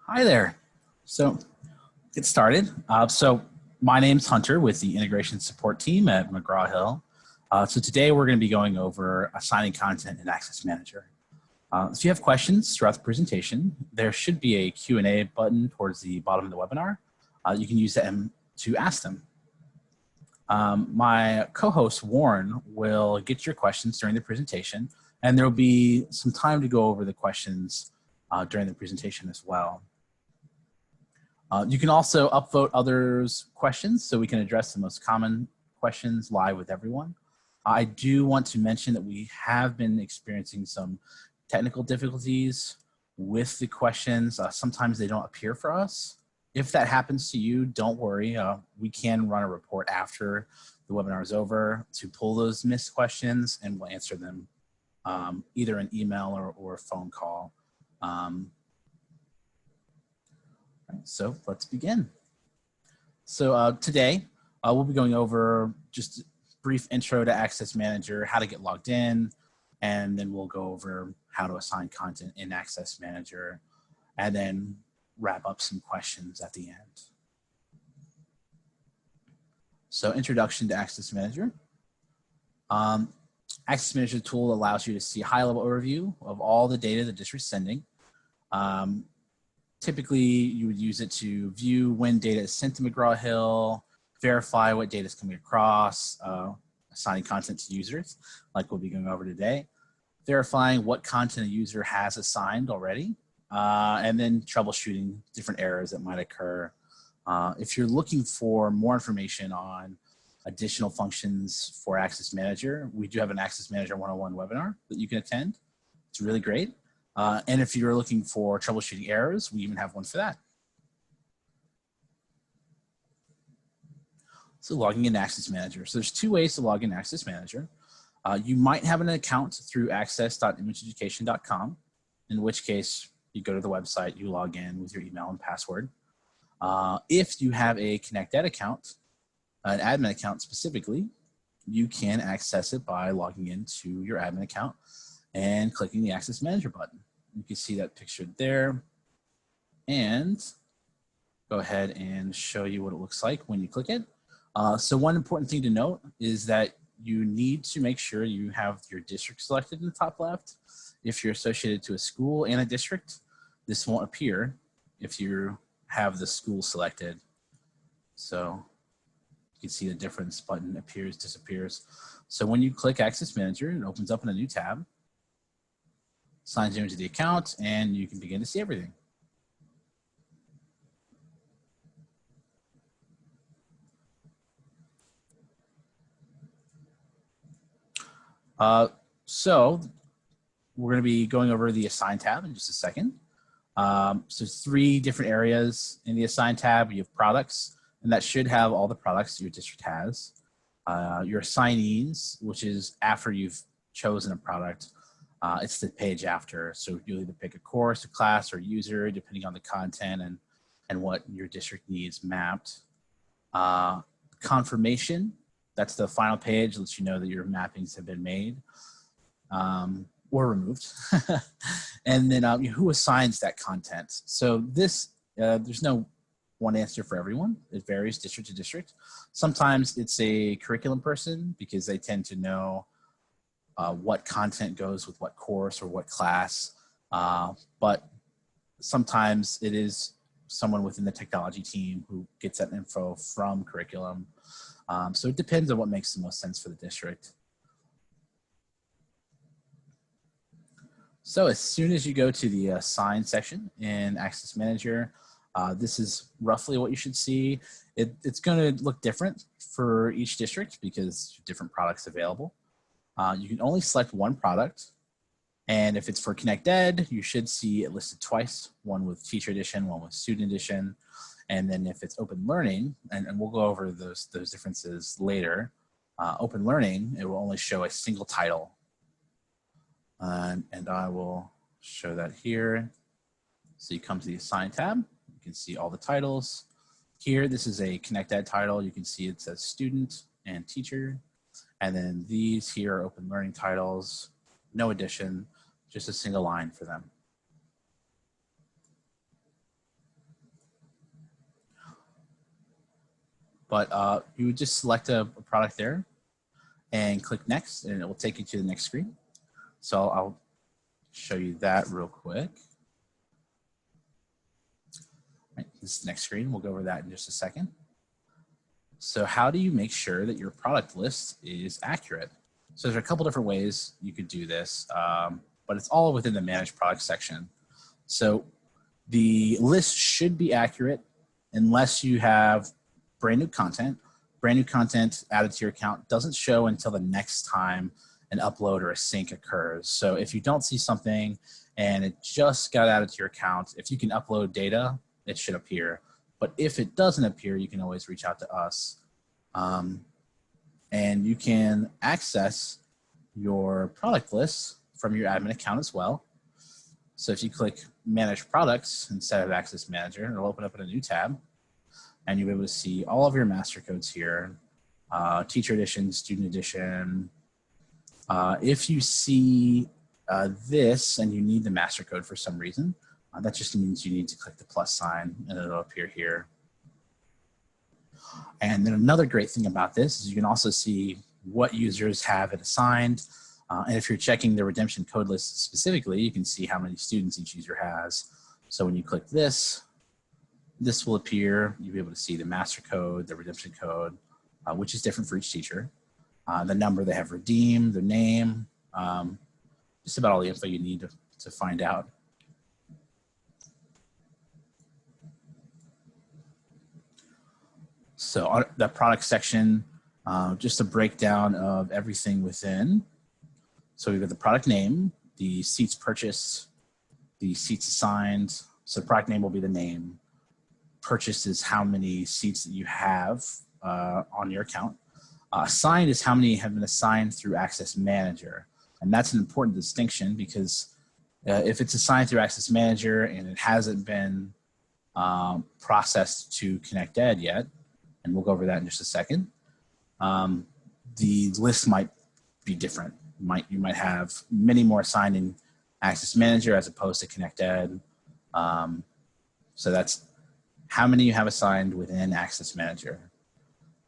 Hi there. So get started. My name's Hunter with the integration support team at McGraw-Hill. So today we're going to be going over assigning content in Access Manager. If you have questions throughout the presentation, there should be a Q&A button towards the bottom of the webinar. You can use them to ask them. My co-host Warren will get your questions during the presentation, and there will be some time to go over the questions during the presentation as well. You can also upvote others' questions so we can address the most common questions live with everyone. I do want to mention that we have been experiencing some technical difficulties with the questions. Sometimes they don't appear for us. If that happens to you, don't worry. We can run a report after the webinar is over to pull those missed questions, and we'll answer them either an email or a phone call. So let's begin. So today we'll be going over just a brief intro to Access Manager, how to get logged in, and then we'll go over how to assign content in Access Manager, and then wrap up some questions at the end. So introduction to Access Manager. Access Manager tool allows you to see a high-level overview of all the data the district's sending. Typically, you would use it to view when data is sent to McGraw-Hill, verify what data is coming across, assigning content to users, like we'll be going over today, verifying what content a user has assigned already, and then troubleshooting different errors that might occur. If you're looking for more information on additional functions for Access Manager, we do have an Access Manager 101 webinar that you can attend. It's really great. And if you're looking for troubleshooting errors, we even have one for that. So logging in Access Manager. So there's two ways to log in Access Manager. You might have an account through access.imageeducation.com, in which case you go to the website, you log in with your email and password. If you have a ConnectEd account, an admin account specifically, you can access it by logging into your admin account and clicking the Access Manager button. You can see that pictured there, and go ahead and show you what it looks like when you click it. So one important thing to note is that you need to make sure you have your district selected in the top left. If you're associated to a school and a district, this won't appear if you have the school selected. So you can see the difference button appears, disappears. So when you click Access Manager, it opens up in a new tab, signs you into the account, and you can begin to see everything. So we're going to be going over the Assign tab in just a second. So three different areas in the Assign tab. You have products, and that should have all the products your district has. Your assignees, which is after you've chosen a product. It's the page after, so you'll either pick a course, a class, or user, depending on the content and what your district needs mapped. Confirmation, that's the final page, lets you know that your mappings have been made or removed. And then who assigns that content? So this, there's no one answer for everyone. It varies district to district. Sometimes it's a curriculum person because they tend to know what content goes with what course or what class, but sometimes it is someone within the technology team who gets that info from curriculum. So it depends on what makes the most sense for the district. So as soon as you go to the Assign section in Access Manager, this is roughly what you should see. It's going to look different for each district because different products available. You can only select one product, and if it's for ConnectEd, you should see it listed twice, one with Teacher Edition, one with Student Edition, and then if it's Open Learning, and we'll go over those differences later, Open Learning, it will only show a single title, and I will show that here. So you come to the Assign tab, you can see all the titles. Here, this is a ConnectEd title. You can see it says Student and Teacher. And then these here are Open Learning titles, no addition, just a single line for them. but you would just select a product there and click next, and it will take you to the next screen. So I'll show you that real quick. Right, this is the next screen. We'll go over that in just a second. So how do you make sure that your product list is accurate? So there's a couple different ways you could do this, but it's all within the Manage Products section. So the list should be accurate unless you have brand new content. Brand new content added to your account doesn't show until the next time an upload or a sync occurs. So if you don't see something and it just got added to your account, if you can upload data, it should appear. But if it doesn't appear, you can always reach out to us. And you can access your product list from your admin account as well. So if you click Manage Products instead of Access Manager, it'll open up in a new tab, and you'll be able to see all of your master codes here, Teacher Edition, Student Edition. If you see this and you need the master code for some reason, that just means you need to click the plus sign and it'll appear here. And then another great thing about this is you can also see what users have it assigned. And if you're checking the redemption code list specifically, you can see how many students each user has. So when you click this, this will appear. You'll be able to see the master code, the redemption code, which is different for each teacher, the number they have redeemed, their name, just about all the info you need to find out. So on the product section, just a breakdown of everything within. So we've got the product name, the seats purchased, the seats assigned. So the product name will be the name. Purchased is how many seats that you have on your account. Assigned is how many have been assigned through Access Manager. And that's an important distinction because if it's assigned through Access Manager and it hasn't been processed to ConnectEd yet, and we'll go over that in just a second, the list might be different. You might have many more assigned in Access Manager as opposed to ConnectEd. So that's how many you have assigned within Access Manager.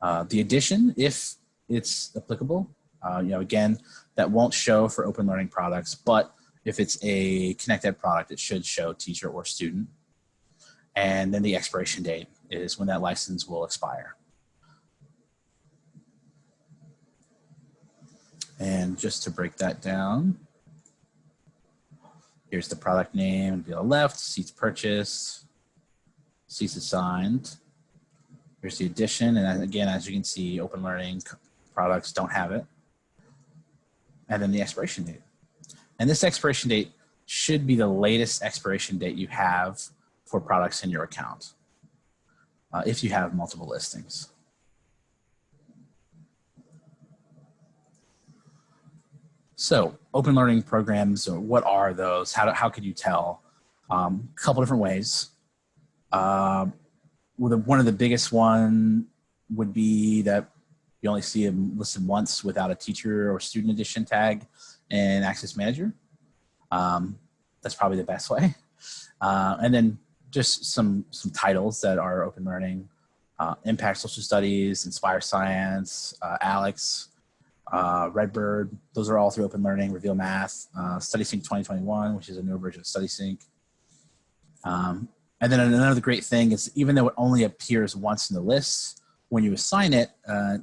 The addition, if it's applicable, again, that won't show for open learning products, but if it's a ConnectEd product, it should show teacher or student. And then the expiration date is when that license will expire. And just to break that down, here's the product name on the left, seats purchased, seats assigned. Here's the addition, and again, as you can see, open learning products don't have it. And then the expiration date. And this expiration date should be the latest expiration date you have for products in your account, if you have multiple listings. So open learning programs, what are those? How could you tell? A couple different ways. One of the biggest one would be that you only see them listed once without a teacher or student edition tag in Access Manager. That's probably the best way. And then just some titles that are open learning, Impact Social Studies, Inspire Science, Alex, Redbird. Those are all through open learning. Reveal Math, StudySync 2021, which is a newer version of StudySync. And then another great thing is even though it only appears once in the list, when you assign it,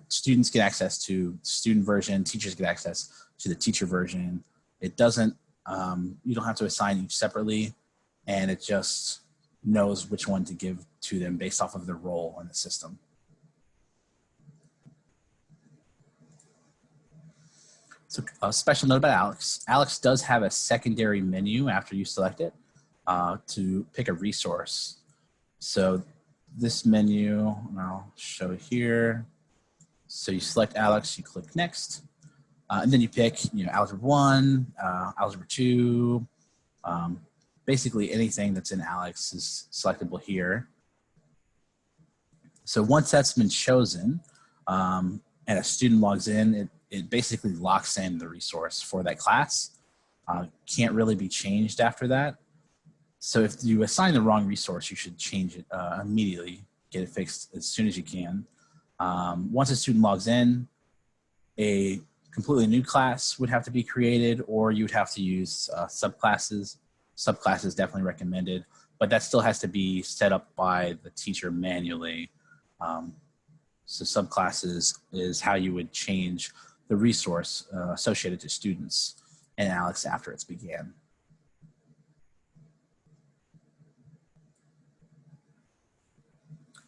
students get access to student version, teachers get access to the teacher version. It doesn't, you don't have to assign each separately, and it just knows which one to give to them based off of their role in the system. So a special note about Alex. Alex does have a secondary menu after you select it to pick a resource. So this menu, and I'll show here. So you select Alex, you click next, and then you pick, Algebra 1, Algebra 2, basically anything that's in Alex is selectable here. So once that's been chosen and a student logs in, it basically locks in the resource for that class. Can't really be changed after that. So if you assign the wrong resource, you should change it immediately, get it fixed as soon as you can. Once a student logs in, a completely new class would have to be created, or you'd have to use subclasses. Subclasses definitely recommended, but that still has to be set up by the teacher manually. So subclasses is how you would change the resource associated to students and Alex after it's began.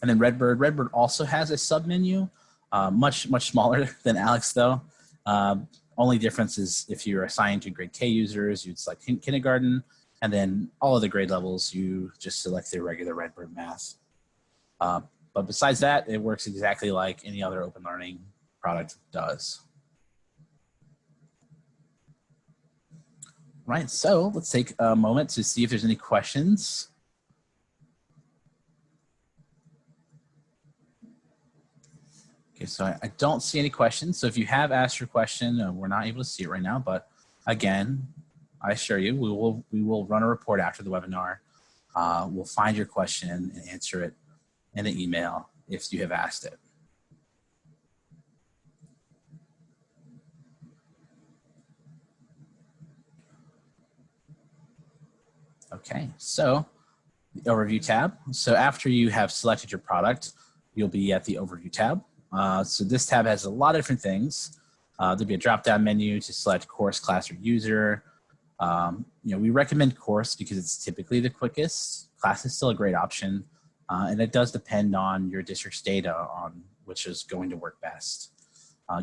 And then Redbird. Redbird also has a submenu, much smaller than Alex though. Only difference is if you're assigned to grade K users, you'd select kindergarten, and then all of the grade levels, you just select the regular Redbird math. But besides that, it works exactly like any other open learning product does. Right, so let's take a moment to see if there's any questions. Okay, so I don't see any questions. So if you have asked your question, we're not able to see it right now, but again, I assure you, we will run a report after the webinar. We'll find your question and answer it in an email if you have asked it. Okay, so the overview tab. So after you have selected your product, you'll be at the overview tab. So this tab has a lot of different things. There'll be a drop-down menu to select course, class, or user. We recommend course because it's typically the quickest. Class is still a great option, and it does depend on your district's data on which is going to work best.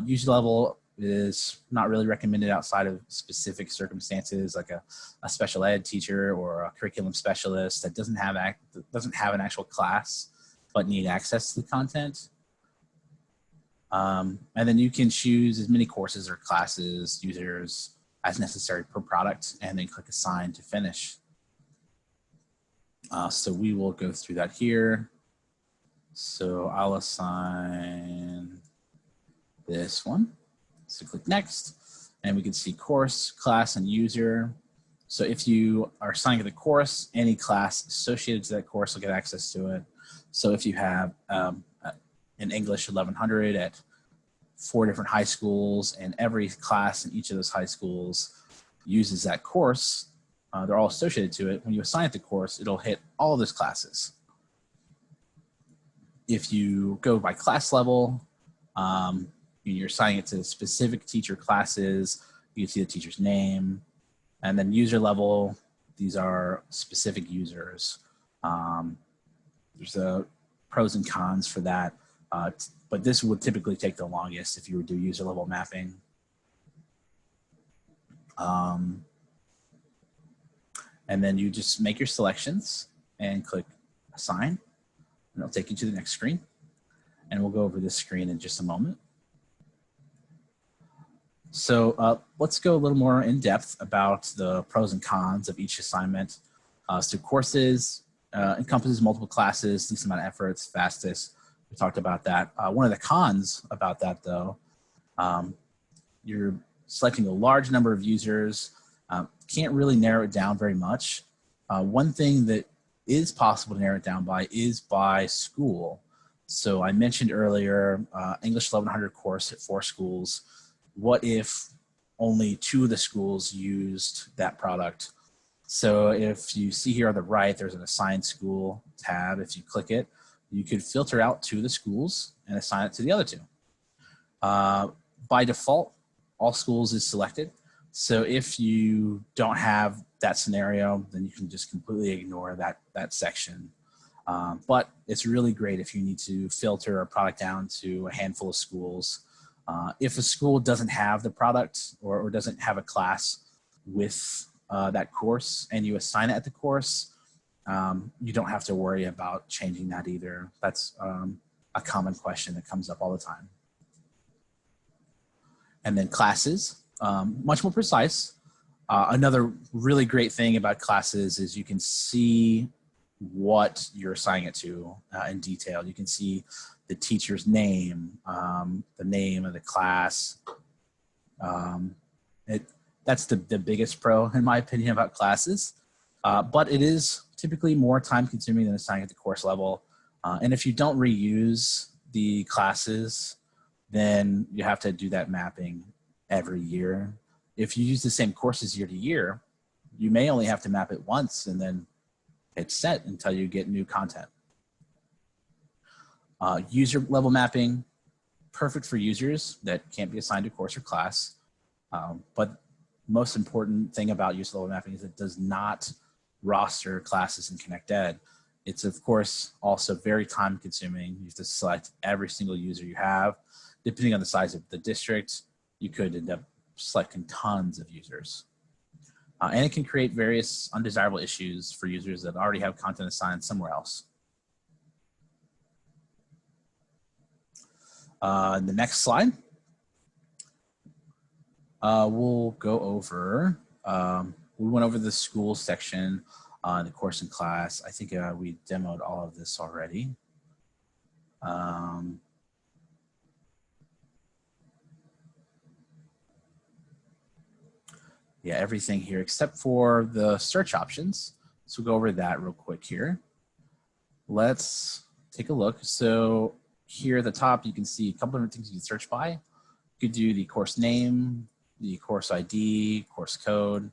User level is not really recommended outside of specific circumstances, like a special ed teacher or a curriculum specialist that doesn't have an actual class but need access to the content. And then you can choose as many courses or classes, users as necessary per product, and then click assign to finish. So we will go through that here. So I'll assign this one. So click next, and we can see course, class, and user. So if you are assigning the course, any class associated to that course will get access to it. So if you have in English 1100 at 4 different high schools, and every class in each of those high schools uses that course, they're all associated to it. When you assign it to course, it'll hit all of those classes. If you go by class level, you're assigning it to specific teacher classes, you can see the teacher's name. And then user level, these are specific users. There's a pros and cons for that. But this would typically take the longest if you were to do user level mapping. And then you just make your selections and click assign, and it'll take you to the next screen. And we'll go over this screen in just a moment. So let's go a little more in depth about the pros and cons of each assignment. So courses encompasses multiple classes, least amount of effort, it's fastest. We talked about that. One of the cons about that though, you're selecting a large number of users, can't really narrow it down very much. One thing that is possible to narrow it down by is by school. So I mentioned earlier, English 1100 course at 4 schools. What if only 2 of the schools used that product? So if you see here on the right, there's an assigned school tab. If you click it, you could filter out 2 of the schools and assign it to the other 2. By default, all schools is selected. So if you don't have that scenario, then you can just completely ignore that section. But it's really great if you need to filter a product down to a handful of schools. If a school doesn't have the product or doesn't have a class with that course and you assign it at the course, you don't have to worry about changing that either. That's a common question that comes up all the time. And then classes, much more precise. Another really great thing about classes is you can see what you're assigning it to in detail. You can see the teacher's name, the name of the class. That's the biggest pro, in my opinion, about classes. But it is typically more time consuming than assigning at the course level. And if you don't reuse the classes, then you have to do that mapping every year. If you use the same courses year to year, you may only have to map it once and then it's set until you get new content. User level mapping, perfect for users that can't be assigned to course or class. But most important thing about user level mapping is it does not roster classes in ConnectEd. It's of course also very time consuming. You have to select every single user you have. Depending on the size of the district, you could end up selecting tons of users. And it can create various undesirable issues for users that already have content assigned somewhere else. The next slide, we'll go over, we went over the school section, the course and class. I think we demoed all of this already. Yeah, everything here except for the search options. So we'll go over that real quick here. Let's take a look. So here at the top, you can see a couple of different things you can search by. You could do the course name, the course ID, course code.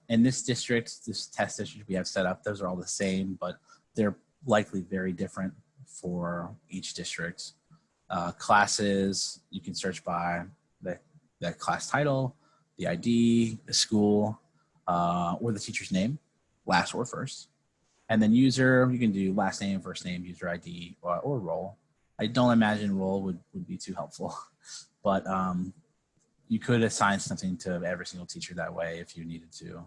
In this district, this test district we have set up, those are all the same, but they're likely very different for each district. Classes, you can search by the class title, the ID, the school, or the teacher's name, last or first. And then user, you can do last name, first name, user ID, or role. I don't imagine role would be too helpful, but you could assign something to every single teacher that way if you needed to.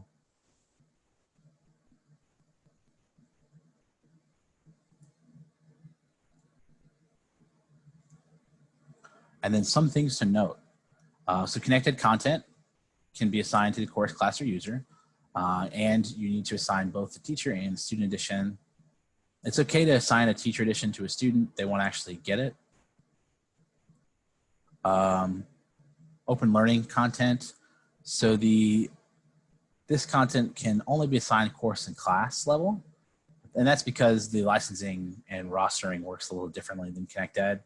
And then some things to note. So connected content can be assigned to the course, class, or user. And you need to assign both the teacher and the student edition. It's okay to assign a teacher edition to a student. They won't actually get it. Open learning content. So this content can only be assigned course and class level. And that's because the licensing and rostering works a little differently than ConnectEd.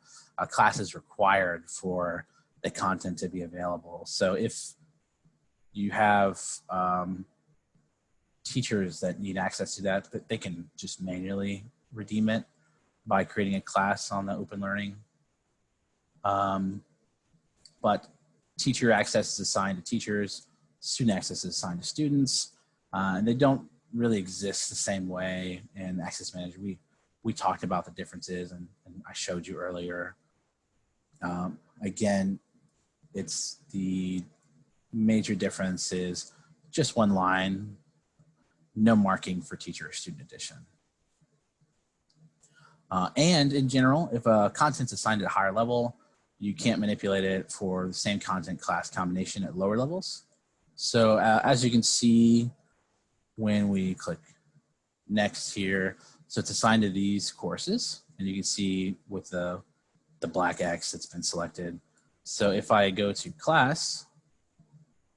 Class is required for the content to be available. So if you have teachers that need access to that, they can just manually redeem it by creating a class on the open learning. But teacher access is assigned to teachers, student access is assigned to students, and they don't really exist the same way in Access Manager. We talked about the differences and I showed you earlier. Again, it's the major difference is just one line, no marking for teacher or student edition. And in general, if a content's assigned at a higher level, you can't manipulate it for the same content class combination at lower levels. So as you can see, when we click next here, so it's assigned to these courses, and you can see with the black X that's been selected. So if I go to class,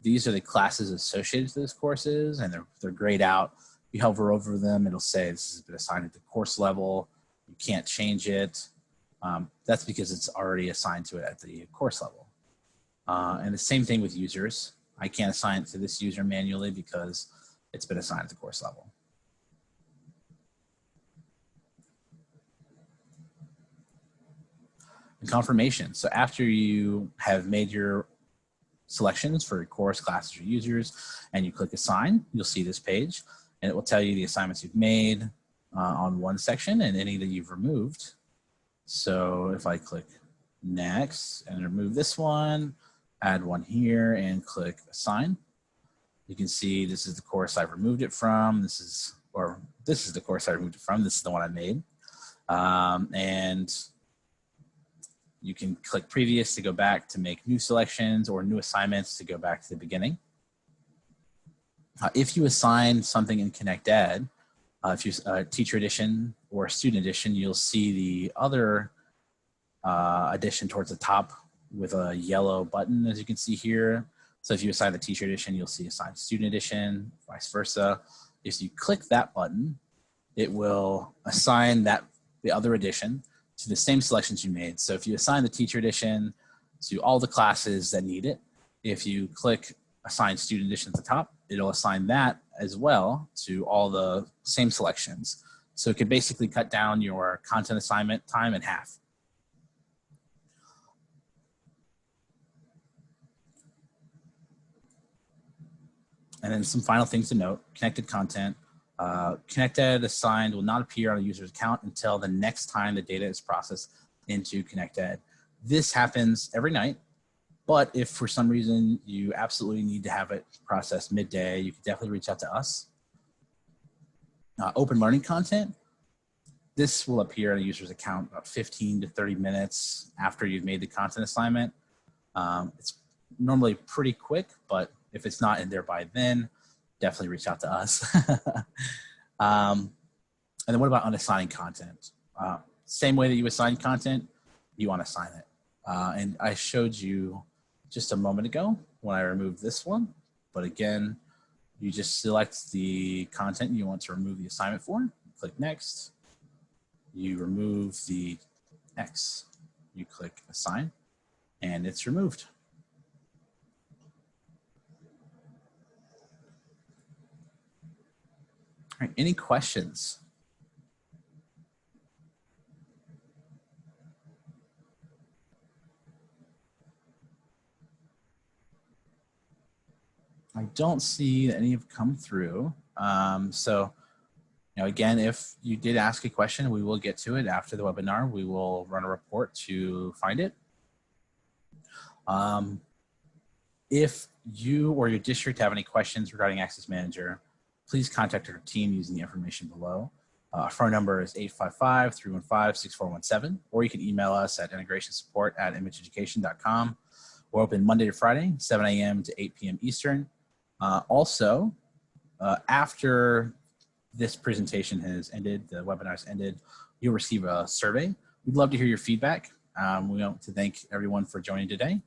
these are the classes associated to those courses, and they're grayed out. If you hover over them, it'll say this has been assigned at the course level. You can't change it. That's because it's already assigned to it at the course level. And the same thing with users. I can't assign it to this user manually because it's been assigned at the course level. And confirmation. So after you have made your selections for course, classes, or users, and you click assign, you'll see this page, and it will tell you the assignments you've made on one section and any that you've removed. So if I click next and remove this one, add one here and click assign, you can see this is the course I've removed it from. This is the course I removed it from. This is the one I made. And you can click previous to go back to make new selections or new assignments to go back to the beginning. If you assign something in ConnectEd, if you teacher edition or student edition, you'll see the other edition towards the top with a yellow button, as you can see here. So if you assign the teacher edition, you'll see assign student edition, vice versa. If you click that button, it will assign the other edition to the same selections you made. So if you assign the teacher edition to all the classes that need it, if you click assign student edition at the top, it'll assign that as well to all the same selections. So it could basically cut down your content assignment time in half. And then some final things to note: connected content. Connected assigned will not appear on a user's account until the next time the data is processed into Connected. This happens every night, but if for some reason you absolutely need to have it processed midday, you can definitely reach out to us. Open learning content. This will appear on a user's account about 15 to 30 minutes after you've made the content assignment. It's normally pretty quick, but if it's not in there by then, definitely reach out to us. And then what about unassigning content? Same way that you assign content, you unassign it. And I showed you just a moment ago when I removed this one. But again, you just select the content you want to remove the assignment for, click next. You remove the X, you click assign, and it's removed. All right, any questions? I don't see that any have come through. So, again, if you did ask a question, we will get to it after the webinar. We will run a report to find it. If you or your district have any questions regarding Access Manager, please contact our team using the information below. Our phone number is 855-315-6417, or you can email us at integrationsupport@imageeducation.com. We're open Monday to Friday, 7 a.m. to 8 p.m. Eastern. Also, after this presentation has ended, the webinar has ended, you'll receive a survey. We'd love to hear your feedback. We want to thank everyone for joining today.